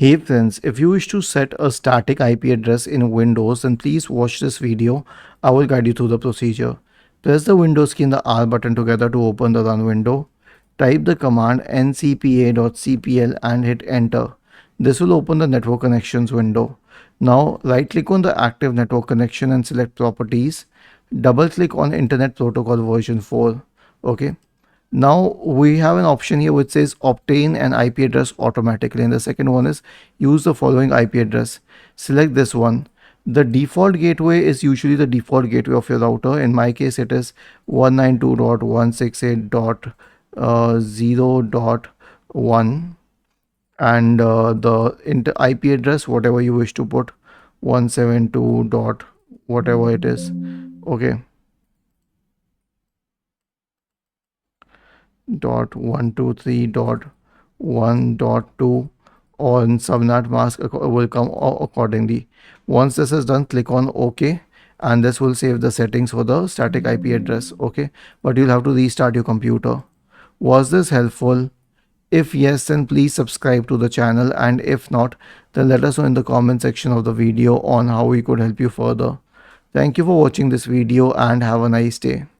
Hey friends, if you wish to set a static IP address in Windows, then please watch this video. I will guide you through the procedure. Press the Windows key and the R button together to open the run window. Type the command ncpa.cpl and hit enter. This will open the network connections window. Now right click on the active network connection and select properties. Double click on Internet Protocol version 4. Okay. Now we have an option here which says obtain an IP address automatically, and the second one is use the following IP address. Select this one. The default gateway is usually the default gateway of your router. In my case it is 192.168.0.1, and the IP address whatever you wish to put, 172 dot whatever it is. Okay. Dot 123.1.2 on subnet mask will come accordingly. Once this is done, click on OK, and this will save the settings for the static IP address. Okay, but you'll have to restart your computer. Was this helpful? If yes, then please subscribe to the channel, and if not, then let us know in the comment section of the video on how we could help you further. Thank you for watching this video and have a nice day.